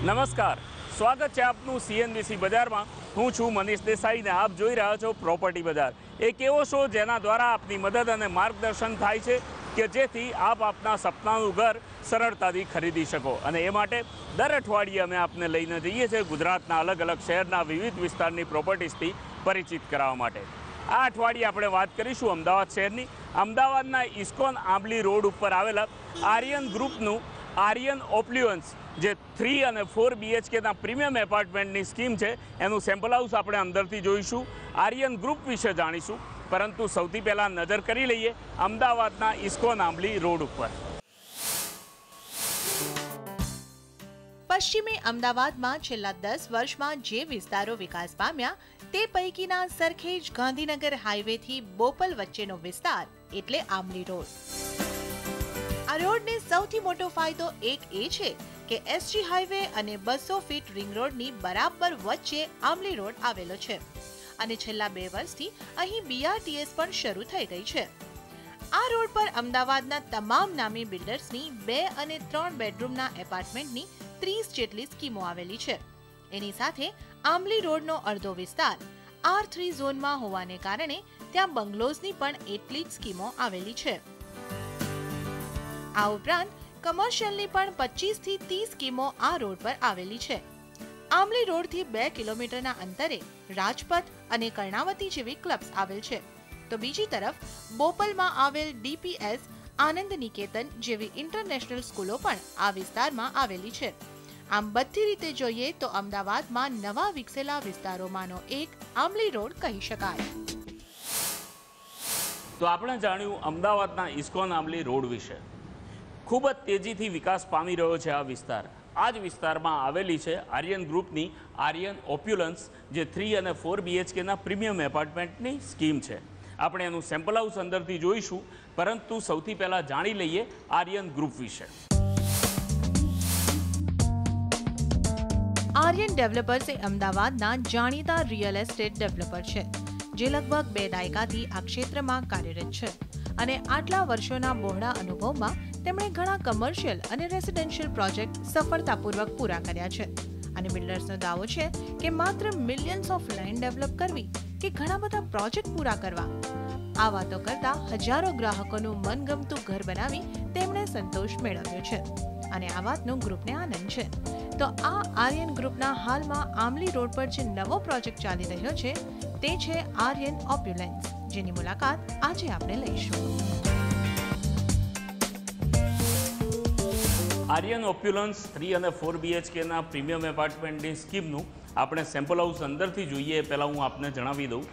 નમસ્કાર, સ્વાગત છે આપનું CNBC બજારમાં। હું છું મનીષ દેસાઈ ને આપ જોઈ રહ્યા છો પ્રોપર્ટી બજાર, એક એવો શો જેના દ્વારા આપની મદદ અને માર્ગદર્શન થાય છે કે જેથી આપ આપના સપનાનું ઘર સરળતાથી ખરીદી શકો। અને એ માટે દર અઠવાડિયે અમે આપને લઈને જઈએ છીએ ગુજરાતના અલગ અલગ શહેરના વિવિધ વિસ્તારની પ્રોપર્ટીઝથી પરિચિત કરાવવા માટે। આ અઠવાડિયે આપણે વાત કરીશું અમદાવાદ શહેરની। અમદાવાદના ઇસ્કોન આંબલી રોડ ઉપર આવેલા આર્યન ગ્રુપનું આર્યન ઓપ્લ્યુઅન્સ જે 3 અને 4 BHKના પ્રીમિયમ એપાર્ટમેન્ટની સ્કીમ છે એનું સેમ્પલ હાઉસ આપણે અંદરથી જોઈશું, આર્યન ગ્રુપ વિશે જાણીશું। પરંતુ સૌથી પહેલાં નજર કરી લઈએ અમદાવાદના ઇસ્કોન આંબલી રોડ ઉપર। પશ્ચિમી અમદાવાદમાં છેલ્લા 10 વર્ષમાં જે વિસ્તારો વિકાસ પામ્યા તે પૈકીના સરખેજ ગાંધીનગર હાઈવેથી બોપલ વચ્ચેનો વિસ્તાર એટલે આંબલી રોડ। આ રોડને સૌથી મોટો ફાયદો એક એ છે કે SG હાઈવે અને 200 ફીટ રિંગ રોડની બરાબર વચ્ચે આંબલી રોડ આવેલો છે અને છેલ્લા 2 વર્ષથી અહીં BRTS પણ શરૂ થઈ ગઈ છે। આ રોડ પર અમદાવાદના તમામ નામી બિલ્ડર્સની 2 અને 3 બેડરૂમના એપાર્ટમેન્ટની 30 જેટલી સ્કીમો આવેલી છે। એની સાથે આંબલી રોડનો અડધો વિસ્તાર R3 ઝોનમાં હોવાને કારણે ત્યાં બંગલોઝની પણ એટલી જ સ્કીમો આવેલી છે। આ ઉપરાંત કમર્શિયલની પણ 25 થી 30 સ્કીમો આ રોડ પર આવેલી છે। આંબલી રોડથી 2 કિલોમીટરના અંતરે રાજપથ અને કર્ણાવતી જેવી ક્લબ્સ આવેલ છે, તો બીજી તરફ બોપલમાં આવેલ DPS આનંદ નિકેતન જેવી ઇન્ટરનેશનલ સ્કૂલો પણ આ વિસ્તારમાં આવેલી છે। આમ બધી રીતે જોઈએ તો અમદાવાદમાં નવા વિકસેલા વિસ્તારોમાંનો એક આંબલી રોડ કહી શકાય। તો આપણે જાણ્યું અમદાવાદના ઇસ્કોન આંબલી રોડ વિશે। ખૂબ જ તેજીથી વિકાસ પામી રહ્યો છે આ વિસ્તાર। આ જ વિસ્તારમાં આવેલી છે આર્યન ગ્રુપની આર્યન ઓપ્યુલન્સ જે 3 અને 4 BHKના પ્રીમિયમ એપાર્ટમેન્ટની સ્કીમ છે। આપણે એનું સેમ્પલ હાઉસ અંદરથી જોઈશું, પરંતુ સૌથી પહેલાં જાણી લઈએ આર્યન ગ્રુપ વિશે। આર્યન ડેવલપર્સ એ અમદાવાદના જાણીતા રિયલ એસ્ટેટ ડેવલપર છે જે લગભગ 2 દાયકાથી આ ક્ષેત્રમાં કાર્યરત છે અને આટલા વર્ષોના બહોળા અનુભવમાં તેમણે ઘણા કમર્શિયલ અને રેસિડેન્શિયલ પ્રોજેક્ટ સફળતાપૂર્વક પૂરા કર્યા છે અને બિલ્ડર્સનો દાવો છે કે માત્ર મિલિયન્સ ઓફ લેન્ડ ડેવલપ કરવી કે ઘણા બધા પ્રોજેક્ટ પૂરા કરવા, આ વાતો કરતા હજારો ગ્રાહકોનું મનગમતું ઘર બનાવી તેમણે સંતોષ મેળવ્યો છે અને આ વાતનો ગ્રુપને આનંદ છે। તો આ આર્યન ગ્રુપના હાલમાં આંબલી રોડ પર જે નવો પ્રોજેક્ટ ચાલી રહ્યો છે તે છે આર્યન ઓપ્યુલન્સ, જેની મુલાકાત આજે આપણે લઈશું। આર્યન ઓપ્યુલન્સ 3 અને 4 BHKના પ્રીમિયમ એપાર્ટમેન્ટની સ્કીમનું આપણે સેમ્પલ હાઉસ અંદરથી જોઈએ એ પહેલાં હું આપને જણાવી દઉં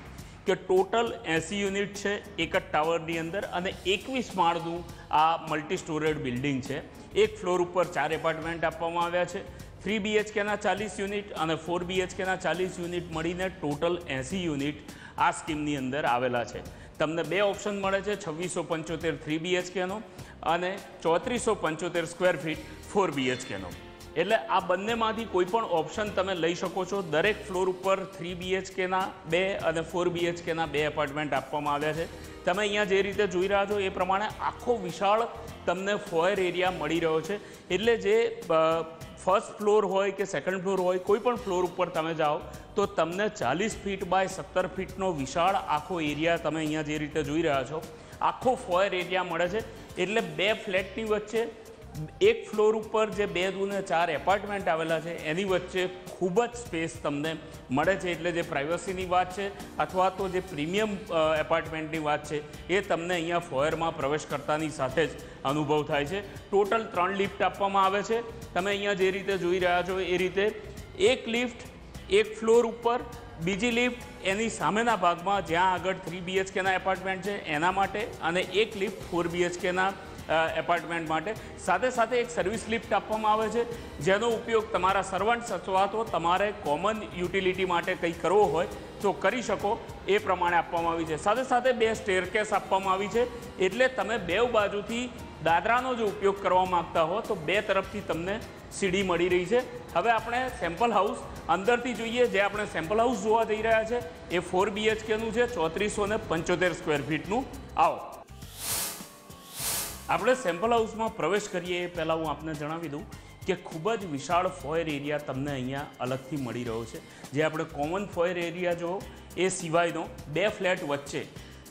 કે ટોટલ 80 યુનિટ છે એક જ ટાવરની અંદર અને 21 માળનું આ મલ્ટી સ્ટોરેડ બિલ્ડિંગ છે। એક ફ્લોર ઉપર 4 એપાર્ટમેન્ટ આપવામાં આવ્યા છે। 3 BHKના 40 યુનિટ અને 4 BHKના 40 યુનિટ મળીને ટોટલ 80 યુનિટ આ સ્કીમની અંદર આવેલા છે। તમને 2 ઓપ્શન મળે છે, 2675 3 BHKનો અને 3475 સ્ક્વેર ફીટ 4 BHKનો। એટલે આ બંનેમાંથી કોઈ પણ ઓપ્શન તમે લઈ શકો છો। દરેક ફ્લોર ઉપર 3 BHKના 2 અને 4 BHKના 2 એપાર્ટમેન્ટ આપવામાં આવ્યા છે। તમે અહીંયા જે રીતે જોઈ રહ્યા છો એ પ્રમાણે આખો વિશાળ તમને ફોયર એરિયા મળી રહ્યો છે। એટલે જે ફર્સ્ટ ફ્લોર હોય કે સેકન્ડ ફ્લોર હોય, કોઈ પણ ફ્લોર ઉપર તમે જાઓ તો તમને 40 ફીટ બાય 17 ફીટનો વિશાળ આખો એરિયા તમે અહીંયા જે રીતે જોઈ રહ્યા છો આખો ફોયર એરિયા મળે છે। એટલે 2 ફ્લેટની વચ્ચે એક ફ્લોર ઉપર જે 2 અને 4 એપાર્ટમેન્ટ આવેલા છે એની વચ્ચે ખૂબ જ સ્પેસ તમને મળે છે। એટલે જે પ્રાઇવસીની વાત છે અથવા તો જે પ્રીમિયમ એપાર્ટમેન્ટની વાત છે એ તમને અહીંયા ફોયરમાં પ્રવેશ કરતાની સાથે જ અનુભવ થાય છે। ટોટલ 3 લિફ્ટ આપવામાં આવે છે। તમે અહીંયા જે રીતે જોઈ રહ્યા છો એ રીતે એક લિફ્ટ એક ફ્લોર ઉપર, બીજી લિફ્ટ એની સામેના ભાગમાં જ્યાં આગળ 3 BHKના એપાર્ટમેન્ટ છે એના માટે અને એક લિફ્ટ 4 BHKના એપાર્ટમેન્ટ માટે। સાથે સાથે એક સર્વિસ લિફ્ટ આપવામાં આવે છે જેનો ઉપયોગ તમારા સર્વન્ટ્સ અથવા તો તમારે કોમન યુટિલિટી માટે કંઈ કરવો હોય તો કરી શકો એ પ્રમાણે આપવામાં આવી છે। સાથે સાથે 2 સ્ટેરકેસ આપવામાં આવી છે, એટલે તમે 2 બાજુથી દાદરાનો જો ઉપયોગ કરવા માંગતા હો તો 2 તરફથી તમને સીડી મળી રહી છે। હવે આપણે સેમ્પલ હાઉસ અંદરથી જોઈએ। જે આપણે સેમ્પલ હાઉસ જોવા જઈ રહ્યા છે એ 4 BHKનું છે, 3475 સ્ક્વેર ફીટનું। આવો આપણે સેમ્પલ હાઉસમાં પ્રવેશ કરીએ એ પહેલાં હું આપને જણાવી દઉં કે ખૂબ જ વિશાળ ફોયર એરિયા તમને અહીંયા અલગથી મળી રહ્યો છે. જે આપણે કોમન ફોયર એરિયા જો એ સિવાયનો 2 ફ્લેટ વચ્ચે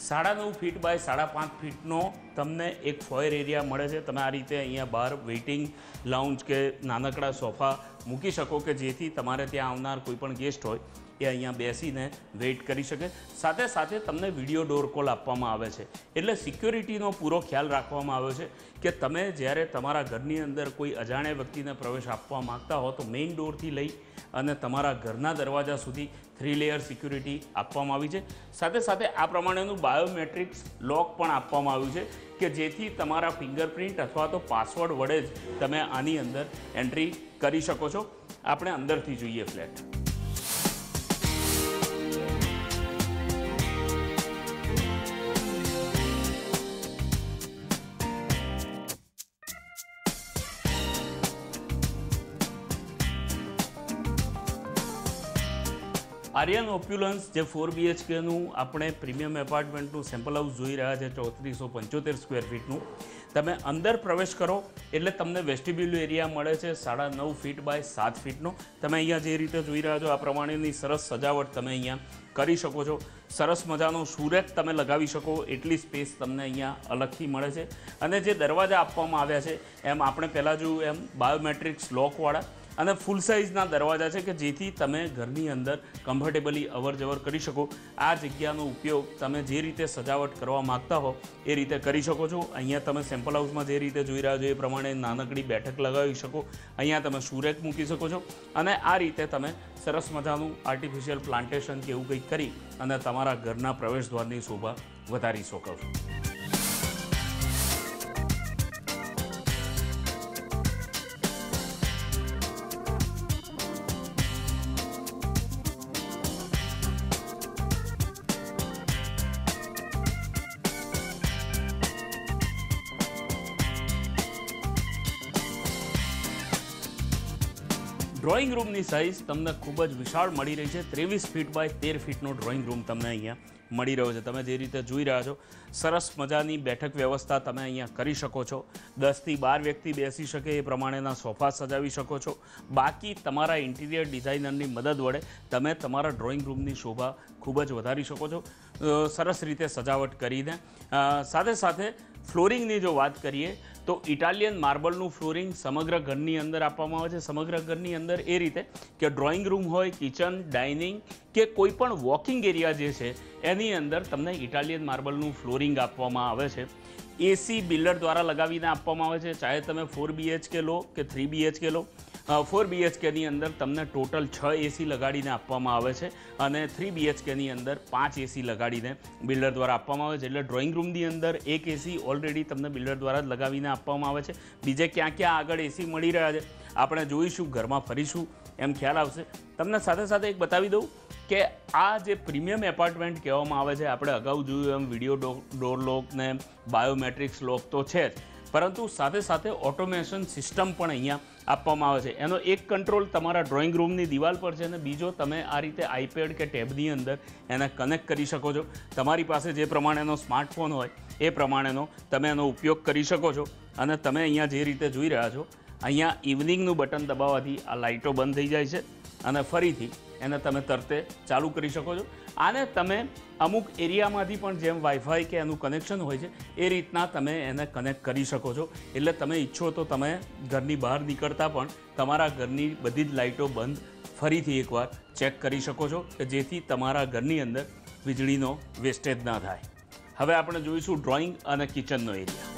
9.5 ફીટ બાય 5.5 ફીટનો તમને એક ફોયર એરિયા મળે છે. તમે આ રીતે અહીંયા બહાર વેઇટિંગ લાઉન્જ કે નાનકડા સોફા મૂકી શકો કે જેથી તમારે ત્યાં આવનાર કોઈ પણ ગેસ્ટ હોય એ અહીંયા બેસીને વેઇટ કરી શકે. સાથે સાથે તમને વિડીયો ડોર કોલ આપવામાં આવે છે. એટલે સિક્યોરિટીનો પૂરો ખ્યાલ રાખવામાં આવ્યો છે કે તમે જ્યારે તમારા ઘરની અંદર કોઈ અજાણ્યા વ્યક્તિને પ્રવેશ આપવા માગતા હો તો મેઇન ડોરથી લઈ અને તમારા ઘરના દરવાજા સુધી 3 લેયર સિક્યુરિટી આપવામાં આવી છે. સાથે સાથે આ પ્રમાણેનું બાયોમેટ્રિક્સ લોક પણ આપવામાં આવ્યું છે કે જેથી તમારા ફિંગરપ્રિન્ટ અથવા તો પાસવર્ડ વડે જ તમે આની અંદર એન્ટ્રી કરી શકો છો. આપણે અંદરથી જોઈએ ફ્લેટ. આર્યન ઓપ્યુલન્સ જે 4 BHKનું આપણે પ્રીમિયમ એપાર્ટમેન્ટનું સેમ્પલ હાઉસ જોઈ રહ્યા છે 3475 સ્ક્વેર ફીટનું. તમે અંદર પ્રવેશ કરો એટલે તમને વેસ્ટિબ્યુલ એરિયા મળે છે 9.5 ફીટ બાય 7 ફીટનો. તમે અહીંયા જે રીતે જોઈ રહ્યા છો આ પ્રમાણેની સરસ સજાવટ તમે અહીંયા કરી શકો છો. સરસ મજાનો સુરેક તમે લગાવી શકો એટલી સ્પેસ તમને અહીંયા અલગથી મળે છે. અને જે દરવાજા આપવામાં આવ્યા છે એમ આપણે પહેલાં જોયું એમ બાયોમેટ્રિક્સ લોકવાળા અને ફૂલ સાઇઝના દરવાજા છે કે જેથી તમે ઘરની અંદર કમ્ફર્ટેબલી અવર જવર કરી શકો. આ જગ્યાનો ઉપયોગ તમે જે રીતે સજાવટ કરવા માગતા હો એ રીતે કરી શકો છો. અહીંયા તમે સેમ્પલ હાઉસમાં જે રીતે જોઈ રહ્યા છો એ પ્રમાણે નાનકડી બેઠક લગાવી શકો. અહીંયા તમે સુરેક મૂકી શકો છો અને આ રીતે તમે સરસ મજાનું આર્ટિફિશિયલ પ્લાન્ટેશન કે એવું કંઈક કરી અને તમારા ઘરના પ્રવેશદ્વારની શોભા વધારી શકો છો. ડ્રોઈંગ રૂમની સાઇઝ તમને ખૂબ જ વિશાળ મળી રહી છે. 23 ફીટ બાય 13 ફીટનો ડ્રોઈંગ રૂમ તમને અહીંયા મળી રહ્યો છે. તમે જે રીતે જોઈ રહ્યા છો સરસ મજાની બેઠક વ્યવસ્થા તમે અહીંયા કરી શકો છો. 10 થી 12 વ્યક્તિ બેસી શકે એ પ્રમાણેના સોફા સજાવી શકો છો. બાકી તમારા ઇન્ટિરિયર ડિઝાઇનરની મદદ વડે તમે તમારા ડ્રોઈંગ રૂમની શોભા ખૂબ જ વધારી શકો છો સરસ રીતે સજાવટ કરીને. સાથે સાથે ફ્લોરિંગની જો વાત કરીએ તો ઇટાલિયન માર્બલનું ફ્લોરિંગ સમગ્ર ઘરની અંદર આપવામાં આવે છે. સમગ્ર ઘરની અંદર એ રીતે કે ડ્રોઈંગ રૂમ હોય, કિચન, ડાઇનિંગ કે કોઈ પણ વોકિંગ એરિયા જે છે એની અંદર તમને ઇટાલિયન માર્બલનું ફ્લોરિંગ આપવામાં આવે છે. એસી બિલ્ડર દ્વારા લગાવીને આપવામાં આવે છે. ચાહે તમે 4 BHK લો કે 3 BHK લો. 4 BHKની અંદર તમને ટોટલ 6 એસી લગાડીને આપવામાં આવે છે અને 3 BHKની અંદર 5 એસી લગાડીને બિલ્ડર દ્વારા આપવામાં આવે છે. એટલે ડ્રોઈંગ રૂમની અંદર એક એસી ઓલરેડી તમને બિલ્ડર દ્વારા જ લગાવીને આપવામાં આવે છે. બીજે ક્યાં ક્યાં આગળ એસી મળી રહ્યા છે આપણે જોઈશું, ઘરમાં ફરીશું એમ ખ્યાલ આવશે. તમને સાથે સાથે એક બતાવી દઉં કે આ જે પ્રીમિયમ એપાર્ટમેન્ટ કહેવામાં આવે છે, આપણે અગાઉ જોયું એમ વિડીયો ડોર લોક ને બાયોમેટ્રિક્સ લોક તો છે જ, પરંતુ સાથે સાથે ઓટોમેશન સિસ્ટમ પણ અહીંયા આપવામાં આવે છે. એનો એક કંટ્રોલ તમારા ડ્રોઈંગ રૂમની દિવાલ પર છે અને બીજો તમે આ રીતે આઈપેડ કે ટેબની અંદર એને કનેક્ટ કરી શકો છો. તમારી પાસે જે પ્રમાણેનો સ્માર્ટફોન હોય એ પ્રમાણેનો તમે એનો ઉપયોગ કરી શકો છો. અને તમે અહીંયા જે રીતે જોઈ રહ્યા છો અહીંયા ઇવનિંગનું બટન દબાવવાથી આ લાઇટો બંધ થઈ જાય છે અને ફરીથી એને તમે તરતે ચાલુ કરી શકો છો. આને તમે અમુક એરિયામાંથી પણ જેમ વાઈફાઈ કે એનું કનેક્શન હોય છે એ રીતના તમે એને કનેક્ટ કરી શકો છો. એટલે તમે ઈચ્છો તો તમે ઘરની બહાર નીકળતા પણ તમારા ઘરની બધી જ લાઇટો બંધ ફરીથી એકવાર ચેક કરી શકો છો કે જેથી તમારા ઘરની અંદર વીજળીનો વેસ્ટેજ ના થાય. હવે આપણે જોઈશું ડ્રોઈંગ અને કિચનનો એરિયા.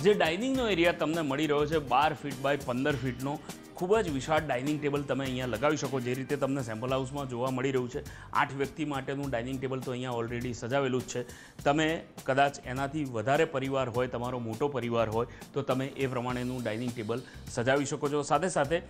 જે ડાઇનિંગનો એરિયા તમને મળી રહ્યો છે 12 ફીટ બાય 15 ફીટનો ખૂબ જ વિશાળ ડાઇનિંગ ટેબલ તમે અહીંયા લગાવી શકો. જે રીતે તમને સેમ્પલ હાઉસમાં જોવા મળી રહ્યું છે 8 વ્યક્તિ માટેનું ડાઇનિંગ ટેબલ તો અહીંયા ઓલરેડી સજાવેલું જ છે. તમે કદાચ એનાથી વધારે પરિવાર હોય, તમારો મોટો પરિવાર હોય તો તમે એ પ્રમાણેનું ડાઇનિંગ ટેબલ સજાવી શકો છો. સાથે સાથે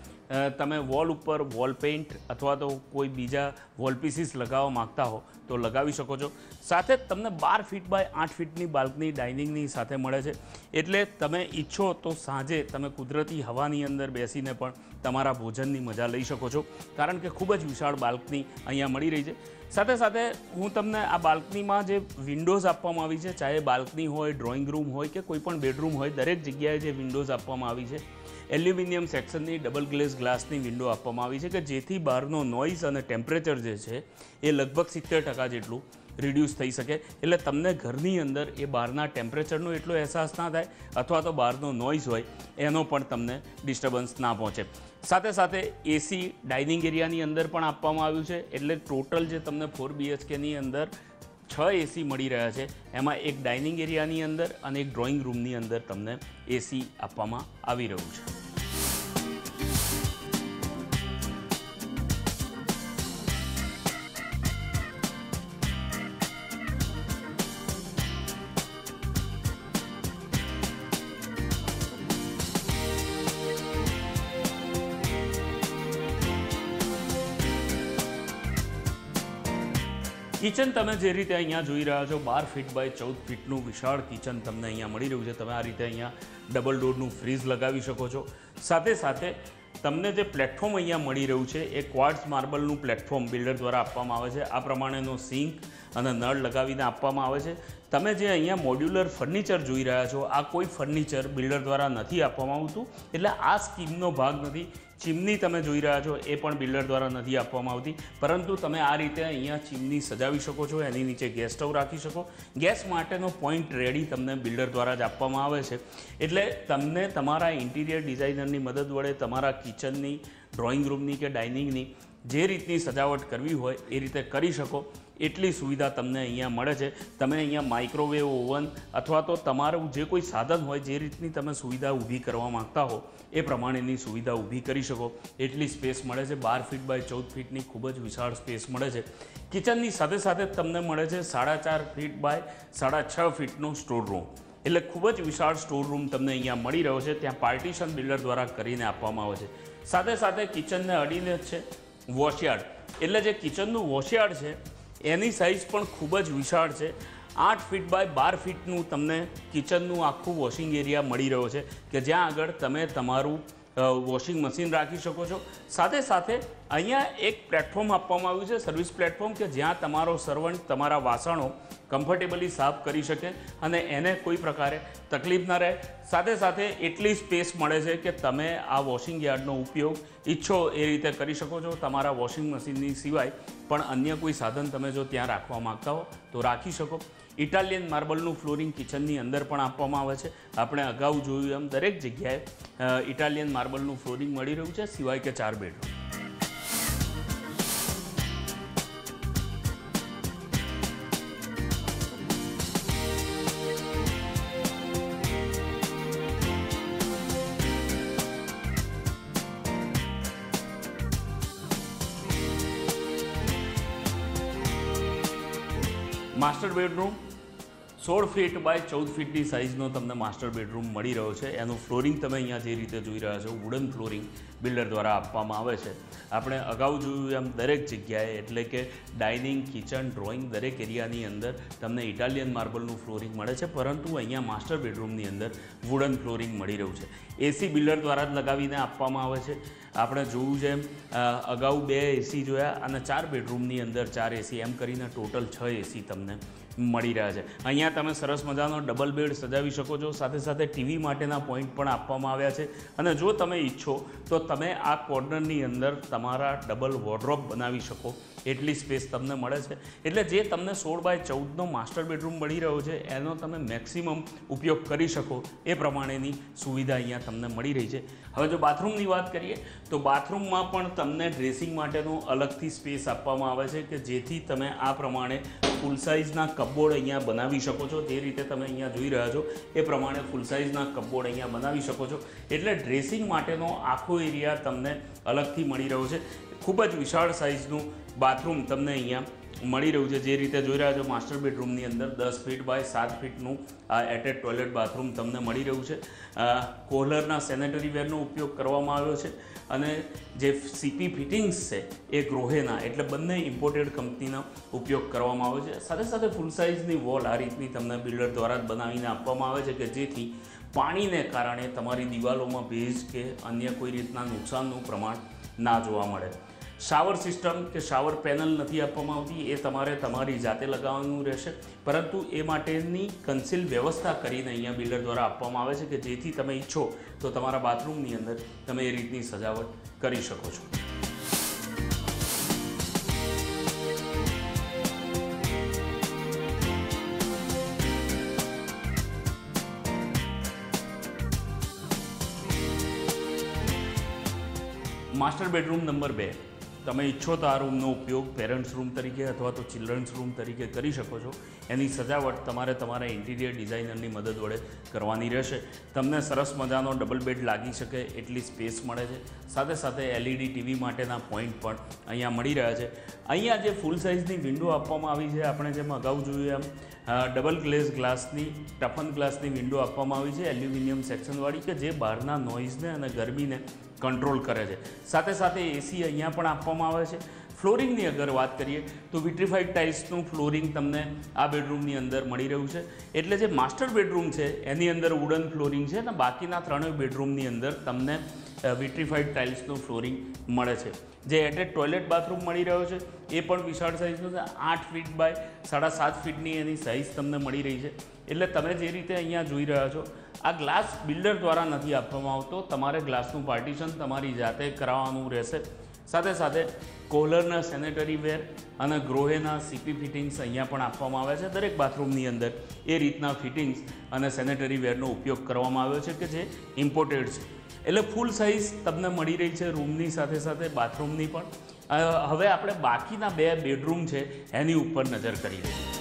તમે વોલ ઉપર વોલ પેઇન્ટ અથવા તો કોઈ બીજા વોલ પીસીસ લગાવવા માગતા હો તો લગાવી શકો છો. સાથે તમને 12 ફીટ બાય 8 ફીટની બાલ્કની ડાઇનિંગની સાથે મળે છે. એટલે તમે ઈચ્છો તો સાંજે તમે કુદરતી હવાની અંદર બેસીને પણ તમારા ભોજનની મજા લઈ શકો છો, કારણ કે ખૂબ જ વિશાળ બાલ્કની અહીંયા મળી રહી છે. સાથે સાથે હું તમને આ બાલ્કનીમાં જે વિન્ડોઝ આપવામાં આવી છે, ચાહે બાલ્કની હોય, ડ્રોઈંગ રૂમ હોય કે કોઈ પણ બેડરૂમ હોય, દરેક જગ્યાએ જે વિન્ડોઝ આપવામાં આવી છે એલ્યુમિનિયમ સેક્શનની ડબલ ગ્લાસની વિન્ડો આપવામાં આવી છે કે જેથી બહારનો નોઇઝ અને ટેમ્પરેચર જે છે એ લગભગ 70% જેટલું રિડ્યુસ થઈ શકે. એટલે તમને ઘરની અંદર એ બહારના ટેમ્પરેચરનો એટલો અહેસાસ ના થાય અથવા તો બહારનો નોઇઝ હોય એનો પણ તમને ડિસ્ટર્બન્સ ના પહોંચે. સાથે સાથે એસી ડાઇનિંગ એરિયાની અંદર પણ આપવામાં આવ્યું છે. એટલે ટોટલ જે તમને 4 BHKની અંદર 6 એસી મળી રહ્યા છે, એમાં એક ડાઇનિંગ એરિયાની અંદર અને એક ડ્રોઈંગ રૂમની અંદર તમને એસી આપવામાં આવી રહ્યું છે. કિચન તમે જે રીતે અહીંયા જોઈ રહ્યા છો 12 ફીટ બાય 14 ફીટનું વિશાળ કિચન તમને અહીંયા મળી રહ્યું છે. તમે આ રીતે અહીંયા ડબલ ડોરનું ફ્રીઝ લગાવી શકો છો. સાથે સાથે તમને જે પ્લેટફોર્મ અહીંયા મળી રહ્યું છે એ ક્વાર્ટ્ઝ માર્બલનું પ્લેટફોર્મ બિલ્ડર દ્વારા આપવામાં આવે છે. આ પ્રમાણેનો સિંક અને નળ લગાવીને આપવામાં આવે છે. તમે જે અહીંયા મોડ્યુલર ફર્નિચર જોઈ રહ્યા છો, આ કોઈ ફર્નિચર બિલ્ડર દ્વારા નથી આપવામાં આવતું, એટલે આ સ્કીમનો ભાગ નથી. ચીમની તમે જોઈ રહ્યા છો એ પણ બિલ્ડર દ્વારા નથી આપવામાં આવતી, પરંતુ તમે આ રીતે અહીંયા ચીમની સજાવી શકો છો, એની નીચે ગેસ સ્ટવ રાખી શકો. ગેસ માટેનો પોઈન્ટ રેડી તમને બિલ્ડર દ્વારા જ આપવામાં આવે છે. એટલે તમને તમારા ઇન્ટિરિયર ડિઝાઇનરની મદદ વડે તમારા કિચનની, ડ્રોઈંગ રૂમની કે ડાઇનિંગની જે રીતની સજાવટ કરવી હોય એ રીતે કરી શકો એટલી સુવિધા તમને અહીંયા મળે છે. તમે અહીંયા માઇક્રોવેવ ઓવન અથવા તો તમારું જે કોઈ સાધન હોય, જે રીતની તમે સુવિધા ઊભી કરવા માગતા હો એ પ્રમાણેની સુવિધા ઊભી કરી શકો એટલી સ્પેસ મળે છે. 12 ફીટ બાય 14 ફીટની ખૂબ જ વિશાળ સ્પેસ મળે છે. કિચનની સાથે સાથે તમને મળે છે 4.5 ફીટ બાય 6.5 ફીટનો સ્ટોર રૂમ. એટલે ખૂબ જ વિશાળ સ્ટોર રૂમ તમને અહીંયા મળી રહ્યો છે. ત્યાં પાર્ટીશન બિલ્ડર દ્વારા કરીને આપવામાં આવે છે. સાથે સાથે કિચનને અડીને જ છે વોશયાર્ડ. એટલે જે કિચનનું વોશયાર્ડ છે એની સાઇઝ પણ ખૂબ જ વિશાળ છે. 8 ફીટ બાય 12 ફીટનું તમને કિચનનું આખું વોશિંગ એરિયા મળી રહ્યો છે કે જ્યાં આગળ તમે તમારું વોશિંગ મશીન રાખી શકો છો. સાથે સાથે અહીંયા એક પ્લેટફોર્મ આપવામાં આવ્યું છે, સર્વિસ પ્લેટફોર્મ, કે જ્યાં તમારો સર્વન્ટ તમારા વાસણો કમ્ફર્ટેબલી સાફ કરી શકે અને એને કોઈ પ્રકારે તકલીફ ના રહે. સાથે સાથે એટલી સ્પેસ મળે છે કે તમે આ વોશિંગ યાર્ડનો ઉપયોગ ઈચ્છો એ રીતે કરી શકો છો. તમારા વોશિંગ મશીનની સિવાય પણ અન્ય કોઈ સાધન તમે જો ત્યાં રાખવા માગતા હો તો રાખી શકો. ઇટાલિયન માર્બલનું ફ્લોરિંગ કિચનની અંદર પણ આપવામાં આવે છે. આપણે અગાઉ જોયું એમ દરેક જગ્યાએ ઇટાલિયન માર્બલનું ફ્લોરિંગ મળી રહ્યું છે, સિવાય કે 4 bedroom. Master bedroom 16 feet by 14 ફીટની સાઇઝનો તમને માસ્ટર બેડરૂમ મળી રહ્યો છે. એનું ફ્લોરિંગ તમે અહીંયા જે રીતે જોઈ રહ્યા છો વુડન ફ્લોરિંગ બિલ્ડર દ્વારા આપવામાં આવે છે. આપણે અગાઉ જોયું એમ દરેક જગ્યાએ એટલે કે ડાઇનિંગ, કિચન, ડ્રોઈંગ દરેક એરિયાની અંદર તમને ઇટાલિયન માર્બલનું ફ્લોરિંગ મળે છે, પરંતુ અહીંયા માસ્ટર બેડરૂમની અંદર વુડન ફ્લોરિંગ મળી રહ્યું છે. એસી બિલ્ડર દ્વારા જ લગાવીને આપવામાં આવે છે. આપણે જોયું છે એમ અગાઉ 2 એસી જોયા અને 4 બેડરૂમની અંદર 4 એસી, એમ કરીને ટોટલ 6 એસી તમને મળી રહ્યા છે. અહીંયા તમે સરસ મજાનો ડબલ બેડ સજાવી શકો છો. સાથે સાથે ટીવી માટેના પોઈન્ટ પણ આપવામાં આવ્યા છે. અને જો તમે ઈચ્છો તો તમે આ કોર્નરની અંદર તમારા ડબલ વોર્ડરોબ બનાવી શકો એટલી સ્પેસ તમને મળે છે. એટલે જે તમને 16 બાય 14નો માસ્ટર બેડરૂમ મળી રહ્યો છે એનો તમે મેક્સિમમ ઉપયોગ કરી શકો એ પ્રમાણેની સુવિધા અહીંયા તમને મળી રહી છે. હવે જો બાથરૂમની વાત કરીએ તો બાથરૂમમાં પણ તમને ડ્રેસિંગ માટેનો અલગથી સ્પેસ આપવામાં આવે છે કે જેથી તમે આ પ્રમાણે ફૂલ સાઇઝના કપબોર્ડ અહીંયા બનાવી શકો છો. જે રીતે તમે અહીંયા જોઈ રહ્યા છો એ પ્રમાણે ફૂલ સાઇઝના કપબોર્ડ અહીંયા બનાવી શકો છો. એટલે ડ્રેસિંગ માટેનો આખો એરિયા તમને અલગથી મળી રહ્યો છે. ખૂબ જ વિશાળ સાઇઝનું બાથરૂમ તમને અહીંયા મળી રહ્યું છે। જે રીતે જોઈ રહ્યા છો માસ્ટર બેડરૂમની અંદર 10 ફીટ બાય 7 ફીટનું આ એટેચ ટોયલેટ બાથરૂમ તમને મળી રહ્યું છે। કોહલરના સેનેટરી વેરનો ઉપયોગ કરવામાં આવ્યો છે અને જે સીપી ફિટિંગ્સ છે એ ગ્રોહેના એટલે બંને ઇમ્પોર્ટેડ કંપનીનો ઉપયોગ કરવામાં આવ્યો છે। સાથે સાથે ફૂલ સાઇઝની વોલ આ રીતની તમને બિલ્ડર દ્વારા જ બનાવીને આપવામાં આવે છે કે જેથી પાણીને કારણે તમારી દિવાલોમાં ભેજ કે અન્ય કોઈ રીતના નુકસાનનું પ્રમાણ ના જોવા મળે। શાવર સિસ્ટમ કે શાવર પેનલ નથી આપવામાં આવતી, એ તમારે તમારી જાતે લગાવવાનું રહેશે, પરંતુ એ માટેની કન્સીલ વ્યવસ્થા કરીને અહીંયા બિલ્ડર દ્વારા આપવામાં આવે છે કે જેથી તમે ઈચ્છો તો તમારા બાથરૂમની અંદર તમે એ રીતની સજાવટ કરી શકો છો। માસ્ટર બેડરૂમ નંબર 2 તમે ઈચ્છો તો આ રૂમનો ઉપયોગ પેરેન્ટ્સ રૂમ તરીકે અથવા તો ચિલ્ડ્રન્સ રૂમ તરીકે કરી શકો છો। એની સજાવટ તમારે તમારા ઇન્ટિરિયર ડિઝાઇનરની મદદ વડે કરવાની રહેશે। તમને સરસ મજાનો ડબલ બેડ લાગી શકે એટલી સ્પેસ મળે છે। સાથે સાથે LED ટીવી માટેના પોઈન્ટ પણ અહીંયા મળી રહ્યા છે। અહીંયા જે ફૂલ સાઇઝની વિન્ડો આપવામાં આવી છે, આપણે જેમ અગાઉ જોયું એમ ડબલ ગ્લેઝ ગ્લાસની ટફન ગ્લાસની વિન્ડો આપવામાં આવી છે, એલ્યુમિનિયમ સેક્શનવાળી, કે જે બહારના નોઇઝને અને ગરમીને કંટ્રોલ કરે છે। સાથે સાથે એસી અહીંયા પણ આપવામાં આવે છે। ફ્લોરિંગની અગર વાત કરીએ તો વિટ્રીફાઈડ ટાઇલ્સનું ફ્લોરિંગ તમને આ બેડરૂમની અંદર મળી રહ્યું છે। એટલે જે માસ્ટર બેડરૂમ છે એની અંદર વુડન ફ્લોરિંગ છે અને બાકીના 3 બેડરૂમની અંદર તમને વિટ્રીફાઈડ ટાઇલ્સનું ફ્લોરિંગ મળે છે। જે એટેચ ટોયલેટ બાથરૂમ મળી રહ્યો છે એ પણ વિશાળ સાઇઝનું છે, 8 ફીટ બાય 7.5 ફીટની એની સાઇઝ તમને મળી રહી છે। એટલે તમે જે રીતે અહીંયા જોઈ રહ્યા છો આ ગ્લાસ બિલ્ડર દ્વારા નથી આપવામાં આવતો, તમારે ગ્લાસનું પાર્ટીશન તમારી જાતે કરાવવાનું રહેશે। સાથે સાથે કોહલરના સેનેટરી વેર અને ગ્રોહેના સીપી ફિટિંગ્સ અહીંયા પણ આપવામાં આવે છે। દરેક બાથરૂમની અંદર એ રીતના ફિટિંગ્સ અને સેનેટરી વેરનો ઉપયોગ કરવામાં આવ્યો છે કે જે ઇમ્પોર્ટેડ છે। એટલે ફૂલ સાઇઝ તમને મળી રહી છે રૂમની સાથે સાથે બાથરૂમની પણ। હવે આપણે બાકીના 2 બેડરૂમ છે એની ઉપર નજર કરી લઈએ।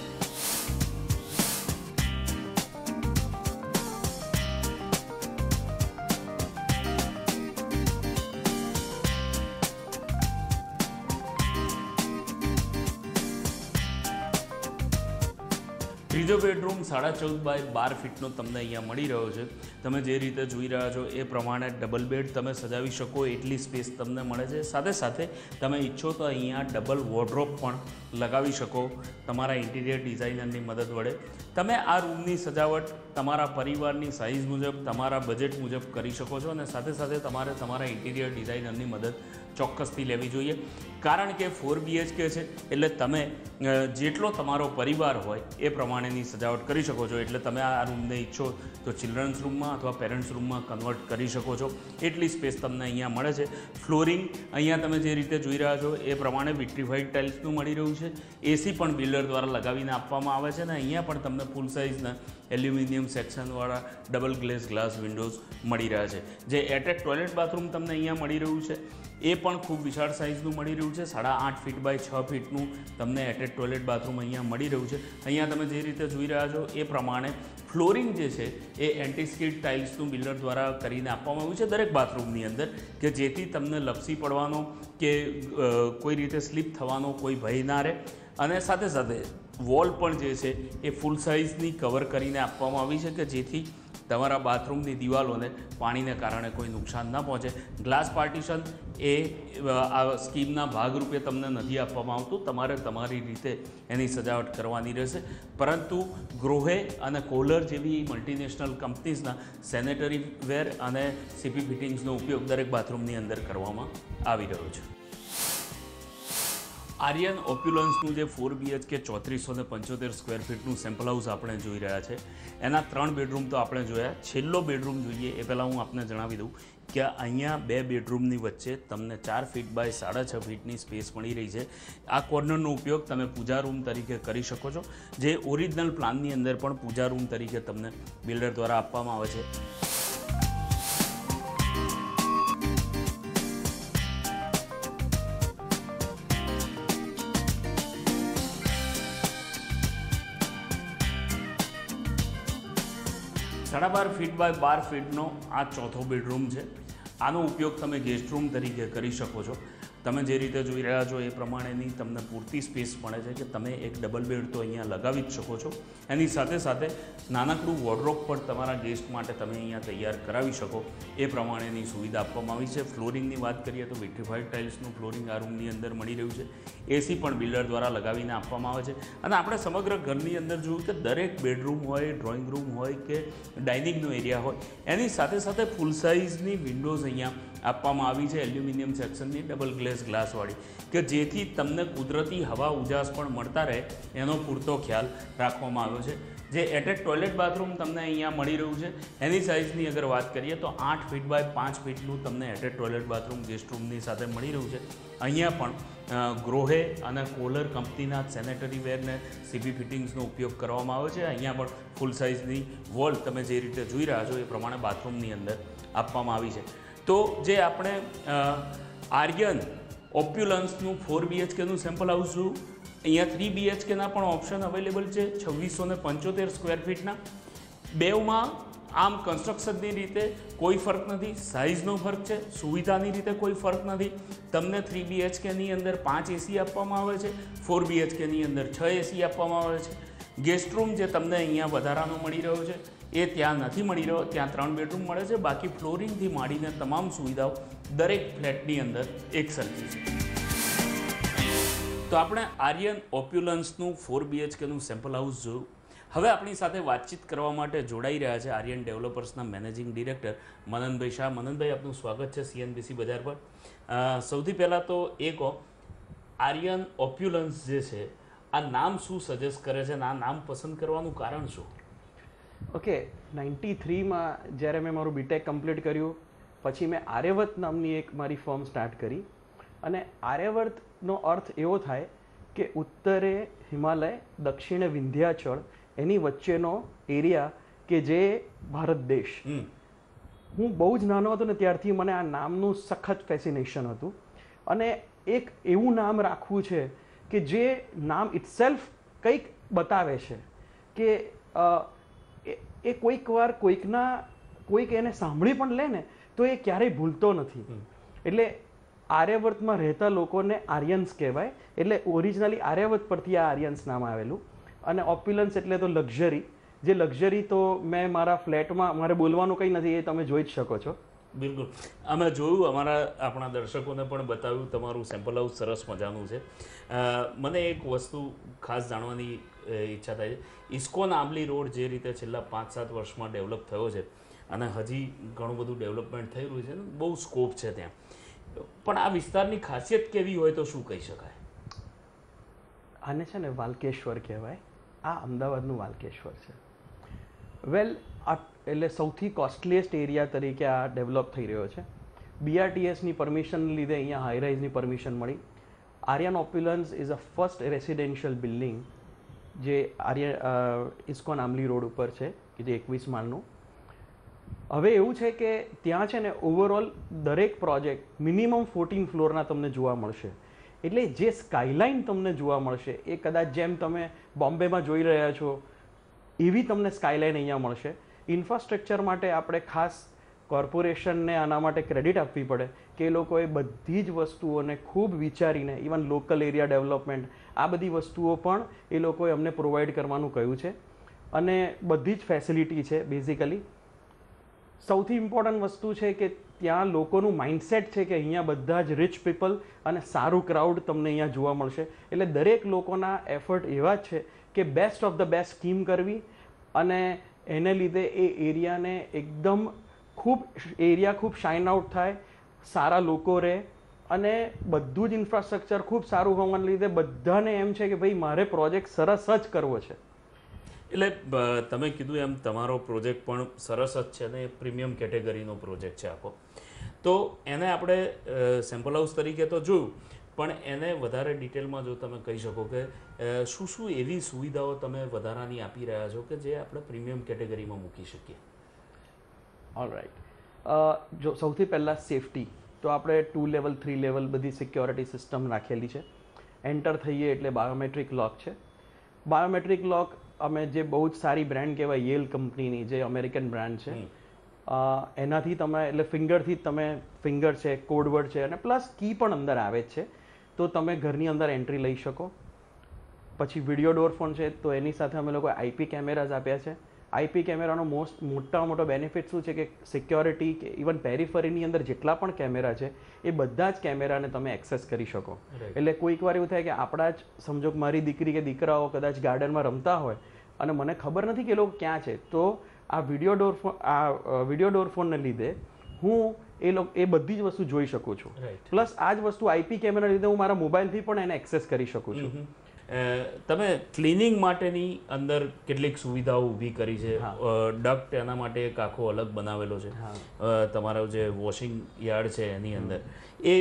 ત્રીજો બેડરૂમ 14.5 બાય 12 ફીટનો તમને અહીંયા મળી રહ્યો છે। તમે જે રીતે જોઈ રહ્યા છો એ પ્રમાણે ડબલ બેડ તમે સજાવી શકો એટલી સ્પેસ તમને મળે છે। સાથે સાથે તમે ઈચ્છો તો અહીંયા ડબલ વોર્ડરોબ પણ લગાવી શકો તમારા ઇન્ટિરિયર ડિઝાઇનરની મદદ વડે। તમે આ રૂમની સજાવટ તમારા પરિવારની સાઇઝ મુજબ તમારા બજેટ મુજબ કરી શકો છો અને સાથે સાથે તમારે તમારા ઇન્ટિરિયર ડિઝાઇનરની મદદ ચોક્કસથી લેવી જોઈએ, કારણ કે 4 BHK છે એટલે તમે જેટલો તમારો પરિવાર હોય એ પ્રમાણેની સજાવટ કરી શકો છો। એટલે તમે આ રૂમને ઈચ્છો તો ચિલ્ડ્રન્સ રૂમમાં અથવા પેરેન્ટ્સ રૂમમાં કન્વર્ટ કરી શકો છો એટલી સ્પેસ તમને અહીંયા મળે છે। ફ્લોરિંગ અહીંયા તમે જે રીતે જોઈ રહ્યા છો એ પ્રમાણે વિટ્રીફાઈડ ટાઇલ્સનું મળી રહ્યું છે। એસી પણ બિલ્ડર દ્વારા લગાવીને આપવામાં આવે છે અને અહીંયા પણ તમને ફૂલ સાઇઝના એલ્યુમિનિયમ સેક્શનવાળા ડબલ ગ્લેઝ ગ્લાસ વિન્ડોઝ મળી રહ્યા છે। જે એટેચ ટોયલેટ બાથરૂમ તમને અહીંયા મળી રહ્યું છે એ પણ ખૂબ વિશાળ સાઇઝનું મળી રહ્યું છે। 8.5 ફીટ બાય 6 ફીટનું તમને એટેચ ટોયલેટ બાથરૂમ અહીંયા મળી રહ્યું છે। અહીંયા તમે જે રીતે જોઈ રહ્યા છો એ પ્રમાણે ફ્લોરિંગ જે છે એ એન્ટીસ્કિડ ટાઇલ્સનું બિલ્ડર દ્વારા કરીને આપવામાં આવ્યું છે દરેક બાથરૂમની અંદર, કે જેથી તમને લપસી પડવાનો કે કોઈ રીતે સ્લીપ થવાનો કોઈ ભય ના રહે। અને સાથે સાથે વોલ પણ જે છે એ ફૂલ સાઇઝની કવર કરીને આપવામાં આવી છે કે જેથી તમારા બાથરૂમની દિવાલોને પાણીને કારણે કોઈ નુકસાન ના પહોંચે। ગ્લાસ પાર્ટીશન એ આ સ્કીમના ભાગરૂપે તમને નથી આપવામાં આવતું, તમારે તમારી રીતે એની સજાવટ કરવાની રહેશે। પરંતુ ગ્રોહે અને કોહલર જેવી મલ્ટીનેશનલ કંપનીઝના સેનેટરી વેર અને સીપી ફિટિંગ્સનો ઉપયોગ દરેક બાથરૂમની અંદર કરવામાં આવી રહ્યો છે। આર્યન ઓપ્યુલન્સનું જે 4 BHK 3475 સ્ક્વેર ફીટનું સેમ્પલ હાઉસ આપણે જોઈ રહ્યા છે એના 3 બેડરૂમ તો આપણે જોયા। છેલ્લો બેડરૂમ જોઈએ એ પહેલાં હું આપને જણાવી દઉં કે અહીંયા 2 બેડરૂમની વચ્ચે તમને 4 ફીટ બાય 6.5 ફીટની સ્પેસ મળી રહી છે। આ કોર્નરનો ઉપયોગ તમે પૂજા રૂમ તરીકે કરી શકો છો, જે ઓરિજિનલ પ્લાનની અંદર પણ પૂજા રૂમ તરીકે તમને બિલ્ડર દ્વારા આપવામાં આવે છે। સાડા 12 ફીટ બાય 12 ફીટનો આ ચોથો બેડરૂમ છે। આનો ઉપયોગ તમે ગેસ્ટ રૂમ તરીકે કરી શકો છો। તમે જે રીતે જોઈ રહ્યા છો એ પ્રમાણેની તમને પૂરતી સ્પેસ મળે છે કે તમે એક ડબલ બેડ તો અહીંયા લગાવી જ શકો છો. એની સાથે સાથે નાનકડું વોર્ડરોબ પણ તમારા ગેસ્ટ માટે તમે અહીંયા તૈયાર કરાવી શકો એ પ્રમાણેની સુવિધા આપવામાં આવી છે. ફ્લોરિંગની વાત કરીએ તો વિટ્રીફાઈડ ટાઇલ્સનું ફ્લોરિંગ આ રૂમની અંદર મળી રહ્યું છે. એસી પણ બિલ્ડર દ્વારા લગાવીને આપવામાં આવે છે. અને આપણે સમગ્ર ઘરની અંદર જોયું કે દરેક બેડરૂમ હોય, ડ્રોઈંગ રૂમ હોય કે ડાઇનિંગનો એરિયા હોય, એની સાથે સાથે ફૂલ સાઇઝની વિન્ડોઝ અહીંયા આપવામાં આવી છે એલ્યુમિનિયમ સેક્શનની ડબલ ગ્લાસવાળી, કે જેથી તમને કુદરતી હવા ઉજાસ પણ મળતા રહે એનો પૂરતો ખ્યાલ રાખવામાં આવ્યો છે. જે એટેચ ટોયલેટ બાથરૂમ તમને અહીંયા મળી રહ્યું છે એની સાઇઝની અગર વાત કરીએ તો 8 ફીટ બાય 5 ફીટનું તમને એટેચ ટોયલેટ બાથરૂમ ગેસ્ટ રૂમની સાથે મળી રહ્યું છે. અહીંયા પણ ગ્રોહે અને કોલર કંપનીના સેનેટરી વેરને સીપી ફિટિંગ્સનો ઉપયોગ કરવામાં આવ્યો છે. અહીંયા પણ ફૂલ સાઇઝની વોલ તમે જે રીતે જોઈ રહ્યા છો એ પ્રમાણે બાથરૂમની અંદર આપવામાં આવી છે. તો જે આપણે આર્યન ઓપ્યુલન્સનું 4 BHKનું સેમ્પલ હાઉસ જોયું, અહીંયા 3 BHKના પણ ઓપ્શન અવેલેબલ છે 2675 સ્ક્વેર ફીટના. બેવમાં આમ કન્સ્ટ્રક્શનની રીતે કોઈ ફરક નથી, સાઇઝનો ફરક છે, સુવિધાની રીતે કોઈ ફરક નથી. તમને 3 BHKની અંદર 5 એસી આપવામાં આવે છે, 4 BHKની અંદર 6 એસી આપવામાં આવે છે. ગેસ્ટ રૂમ જે તમને અહીંયા વધારાનો મળી રહ્યો છે એ ત્યાં નથી મળી રહ્યો, ત્યાં 3 બેડરૂમ મળે છે. બાકી ફ્લોરિંગથી માંડીને તમામ સુવિધાઓ દરેક ફ્લેટની અંદર એક સરખી છે. તો આપણે આર્યન ઓપ્યુલન્સનું 4 BHKનું સેમ્પલ હાઉસ જોયું. હવે આપણી સાથે વાતચીત કરવા માટે જોડાઈ રહ્યા છે આર્યન ડેવલપર્સના મેનેજિંગ ડિરેક્ટર મનનભાઈ શાહ. મનનભાઈ, આપનું સ્વાગત છે CNBC બજાર પર. સૌથી પહેલાં તો એ કહો, આર્યન ઓપ્યુલન્સ જે છે આ નામ શું સજેસ્ટ કરે છે અને આ નામ પસંદ કરવાનું કારણ શું? ઓકે, 93માં જ્યારે મેં મારું બીટેક કમ્પ્લીટ કર્યું પછી મેં આર્યવર્ત નામની એક મારી ફર્મ સ્ટાર્ટ કરી. અને આર્યવર્તનો અર્થ એવો થાય કે ઉત્તરે હિમાલય, દક્ષિણે વિંધ્યાચળ, એની વચ્ચેનો એરિયા કે જે ભારત દેશ. હું બહુ જ નાનો હતો ને ત્યારથી મને આ નામનું સખત ફેસિનેશન હતું. અને એક એવું નામ રાખવું છે કે જે નામ ઇટસેલ્ફ કંઈક બતાવે છે કે એ કોઈક વાર કોઈક એને સાંભળી પણ લે ને તો એ ક્યારેય ભૂલતો નથી. એટલે આર્યવર્તમાં રહેતા લોકોને આર્યન્સ કહેવાય. એટલે ઓરિજિનલી આર્યવર્ત પરથી આ આર્યન્સ નામ આવેલું. અને ઓપ્યુલન્સ એટલે તો લક્ઝરી. જે લક્ઝરી તો મેં મારા ફ્લેટમાં, મારે બોલવાનું કંઈ નથી, એ તમે જોઈ જ શકો છો. બિલકુલ, અમે જોયું, આપણા દર્શકોને પણ બતાવ્યું, તમારું સેમ્પલ હાઉસ સરસ મજાનું છે. મને એક વસ્તુ ખાસ જાણવાની ઈચ્છા થાય છે. ઇસ્કોન આંબલી રોડ જે રીતે છેલ્લા 5-7 વર્ષમાં ડેવલપ થયો છે અને હજી ઘણું બધું ડેવલપમેન્ટ થઈ રહ્યું છે ને, બહુ સ્કોપ છે ત્યાં, પણ આ વિસ્તારની ખાસિયત કેવી હોય તો શું કહી શકાય? આને છે ને વાલકેશ્વર કહેવાય. આ અમદાવાદનું વાલકેશ્વર છે. વેલ, એટલે સૌથી કોસ્ટલીએસ્ટ એરિયા તરીકે આ ડેવલપ થઈ રહ્યો છે. BRTSની પરમિશન લીધે અહીંયા હાઈરાઇઝની પરમિશન મળી. Aryan opulence is a first residential building જે ઇસ્કોન આંબલી રોડ ઉપર છે કે જે 21 માળનું. હવે એવું છે કે ત્યાં છે ને ઓવરઓલ દરેક પ્રોજેક્ટ મિનિમમ 14 ફ્લોરના તમને જોવા મળશે. એટલે જે સ્કાયલાઇન તમને જોવા મળશે એ કદાચ જેમ તમે બોમ્બેમાં જોઈ રહ્યા છો એવી તમને સ્કાયલાઇન અહીંયા મળશે. ઇન્ફ્રાસ્ટ્રક્ચર માટે આપણે ખાસ કોર્પોરેશનને આના માટે ક્રેડિટ આપવી પડે કે એ લોકોએ બધી જ વસ્તુઓને ખૂબ વિચારીને, ઇવન લોકલ એરિયા ડેવલપમેન્ટ, આ બધી વસ્તુઓ પણ એ લોકોએ અમને પ્રોવાઈડ કરવાનું કહ્યું છે. અને બધી જ ફેસિલિટી છે. બેઝિકલી સૌથી ઇમ્પોર્ટન્ટ વસ્તુ છે કે ત્યાં લોકોનું માઇન્ડસેટ છે કે અહીંયા બધા જ રિચ પીપલ અને સારું ક્રાઉડ તમને અહીંયા જોવા મળશે. એટલે દરેક લોકોના એફર્ટ એવા જ છે કે best of the best scheme કરવી અને એને લીધે એ એરિયાને એકદમ ખૂબ શાઇન આઉટ થાય, સારા લોકો રહે અને બધું જ ઇન્ફ્રાસ્ટ્રક્ચર ખૂબ સારું હોવાને લીધે બધાને એમ છે કે ભાઈ મારે પ્રોજેક્ટ સરસ જ કરવો છે. એટલે તમે કીધું એમ તમારો પ્રોજેક્ટ પણ સરસ જ છે અને પ્રીમિયમ કેટેગરીનો પ્રોજેક્ટ છે આખો. તો એને આપણે સેમ્પલ હાઉસ તરીકે તો જોયું, પણ એને વધારે ડિટેલમાં જો તમે કહી શકો કે શું શું એવી સુવિધાઓ તમે વધારાની આપી રહ્યા છો કે જે આપણે પ્રીમિયમ કેટેગરીમાં મૂકી શકીએ? ઓલરાઈટ, જો સૌથી પહેલાં સેફટી, તો આપણે 2 લેવલ 3 લેવલ બધી સિક્યોરિટી સિસ્ટમ રાખેલી છે. એન્ટર થઈએ એટલે બાયોમેટ્રિક લોક છે. બાયોમેટ્રિક લોક અમે જે બહુ જ સારી બ્રાન્ડ કહેવાય યેલ કંપનીની, જે અમેરિકન બ્રાન્ડ છે, એનાથી તમે એટલે ફિંગરથી જ તમે ફિંગર છે, કોડવર્ડ છે અને પ્લસ કી પણ અંદર આવે જ છે, તો તમે ઘરની અંદર એન્ટ્રી લઈ શકો. પછી વિડીયો ડોર ફોન છે, તો એની સાથે અમે લોકો આઈપી કેમેરાઝ આપ્યા છે. આઈપી કેમેરાનો મોટો બેનિફિટ શું છે કે સિક્યોરિટી કે ઇવન પેરીફરીની અંદર જેટલા પણ કેમેરા છે એ બધા જ કેમેરાને તમે એક્સેસ કરી શકો. એટલે કોઈક વાર એવું થાય કે આપણા જ સમજો કે મારી દીકરી કે દીકરાઓ કદાચ ગાર્ડનમાં રમતા હોય અને મને ખબર નથી કે એ લોકો ક્યાં છે, તો આ વિડીયો ડોર ફોનને લીધે હું એ બધી જ વસ્તુ જોઈ શકું છું. પ્લસ આ જ વસ્તુ આઈપી કેમેરા લીધે હું મારા મોબાઈલથી પણ એને એક્સેસ કરી શકું છું. તમે ક્લિનિંગ માટેની અંદર કેટલીક સુવિધાઓ ઊભી કરી છે. ડક્ટ એના માટે એક આખો અલગ બનાવેલો છે. તમારો જે વોશિંગ યાર્ડ છે એની અંદર એ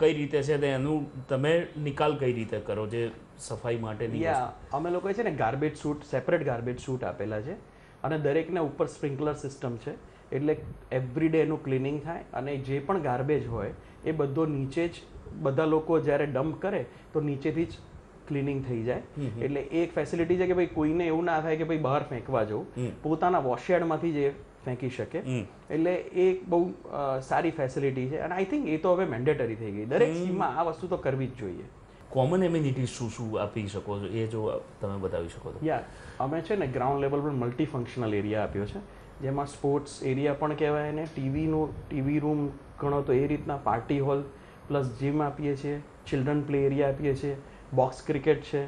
કઈ રીતે છે એનું તમે નિકાલ કઈ રીતે કરો જે સફાઈ માટેની? અમે લોકોએ છે ને garbage shoot, separate garbage shoot આપેલા છે અને દરેકને ઉપર સ્પ્રિંકલર સિસ્ટમ છે, એટલે એવરીડે એનું ક્લિનિંગ થાય અને જે પણ ગાર્બેજ હોય એ બધો નીચે જ બધા લોકો જ્યારે ડમ્પ કરે તો નીચેથી જ ક્લિનિંગ થઈ જાય. એટલે એ એક ફેસિલિટી છે કે ભાઈ કોઈને એવું ના થાય કે ભાઈ બહાર ફેંકવા જવું, પોતાના વોશયાર્ડમાંથી જ ફેંકી શકે. એટલે એ એક બહુ સારી ફેસિલિટી છે અને આઈ થિંક એ તો હવે મેન્ડેટરી થઈ ગઈ. દરેક સ્કીમમાં આ વસ્તુ તો કરવી જ જોઈએ. કોમન એમ્યુનિટી શું શું આપી શકો છો એ જો તમે બતાવી શકો તો? અમે છે ને ગ્રાઉન્ડ લેવલ પર મલ્ટી ફંક્શનલ એરિયા આપ્યો છે, જેમાં સ્પોર્ટ્સ એરિયા પણ કહેવાય ને ટીવી રૂમ ગણો તો એ રીતના, પાર્ટી હોલ પ્લસ જીમ આપીએ છીએ, ચિલ્ડ્રન પ્લે એરિયા આપીએ છીએ, બોક્સ ક્રિકેટ છે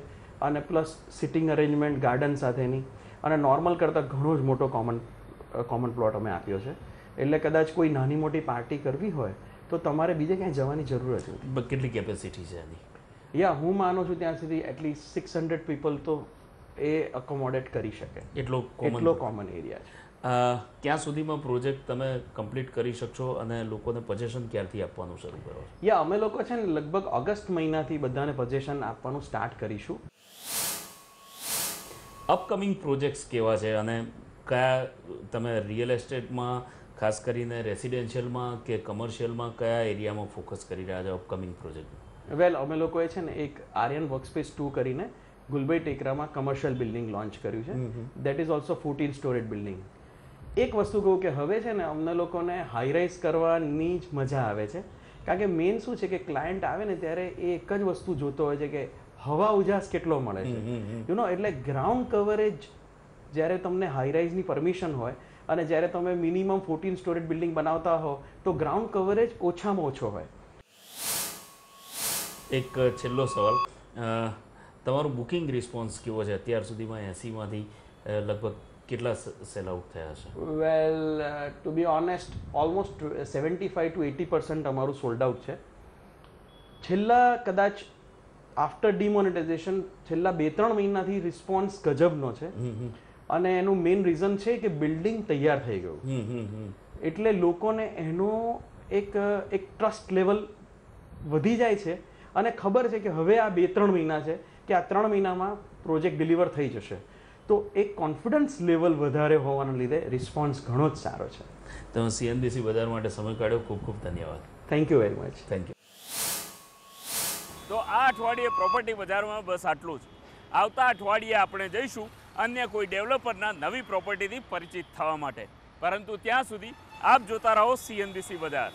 અને પ્લસ સિટિંગ અરેન્જમેન્ટ ગાર્ડન સાથેની, અને નોર્મલ કરતાં ઘણો જ મોટો કોમન પ્લોટ અમે આપ્યો છે. એટલે કદાચ કોઈ નાની મોટી પાર્ટી કરવી હોય તો તમારે બીજે ક્યાંય જવાની જરૂર જ નથી. કેટલી કેપેસિટી છે એની? હું માનું છું ત્યાં સુધી એટલીસ્ટ 600 પીપલ તો એ અકોમોડેટ કરી શકે એટલો કોમન એરિયા છે. ક્યાં સુધીમાં પ્રોજેક્ટ તમે કમ્પ્લીટ કરી શકશો અને લોકોને પોઝેશન ક્યારથી આપવાનું શરૂ કરો? અમે લોકો છે ને લગભગ ઓગસ્ટ મહિનાથી બધાને પોઝેશન આપવાનું સ્ટાર્ટ કરીશું. અપકમિંગ પ્રોજેક્ટ્સ કેવા છે અને કયા તમે રિયલ એસ્ટેટમાં ખાસ કરીને રેસિડેન્શિયલમાં કે કમર્શિયલમાં કયા એરિયામાં ફોકસ કરી રહ્યા છો અપકમિંગ પ્રોજેક્ટ? અમે લોકોએ છે ને એક આર્યન વર્કસ્પેસ 2 કરીને ગુલભાઈ ટેકરામાં કમર્શિયલ બિલ્ડિંગ લોન્ચ કર્યું છે. That is also 14 stored building. એક વસ્તુ કહું કે હવે છે ને અમને લોકોને હાઈરાઇઝ કરવાની જ મજા આવે છે, કારણ કે મેઇન શું છે કે ક્લાયન્ટ આવે ને ત્યારે એ એક જ વસ્તુ જોતો હોય છે કે હવા ઉજાસ કેટલો મળે છે. એટલે ગ્રાઉન્ડ કવરેજ જ્યારે તમને હાઈરાઇઝની પરમિશન હોય અને જ્યારે તમે મિનિમમ 14 સ્ટોરેજ બિલ્ડિંગ બનાવતા હો તો ગ્રાઉન્ડ કવરેજ ઓછામાં ઓછો હોય. એક છેલ્લો સવાલ, તમારું બુકિંગ રિસ્પોન્સ કેવો છે અત્યાર સુધીમાં? 80માંથી લગભગ કેટલા સેલ આઉટ થયા છે? To be honest almost 75 to 80% અમારું સોલ્ડ આઉટ છે. છેલ્લા કદાચ આફ્ટર ડિમોનેટાઇઝેશન છેલ્લા 2-3 મહિનાથી રિસ્પોન્સ ગજબનો છે અને એનું મેઇન રીઝન છે કે બિલ્ડિંગ તૈયાર થઈ ગયું, એટલે લોકોને એનો એક ટ્રસ્ટ લેવલ વધી જાય છે અને ખબર છે કે હવે આ 2-3 મહિના છે કે આ 3 મહિનામાં પ્રોજેક્ટ ડિલિવર થઈ જશે, તો એક કોન્ફિડન્સ લેવલ વધારે હોવાના લીધે રિસ્પોન્સ ઘણો જ સારો છે. તમે CNBC બજાર માટે સમય કાઢ્યો, ખૂબ ખૂબ ધન્યવાદ. Thank you very much. Thank you. તો આ અઠવાડિયે પ્રોપર્ટી બજારમાં બસ આટલું જ. આવતા અઠવાડિયે આપણે જઈશું અન્ય કોઈ ડેવલપરના નવી પ્રોપર્ટીથી પરિચિત થવા માટે, પરંતુ ત્યાં સુધી આપ જોતા રહો CNBC બજાર.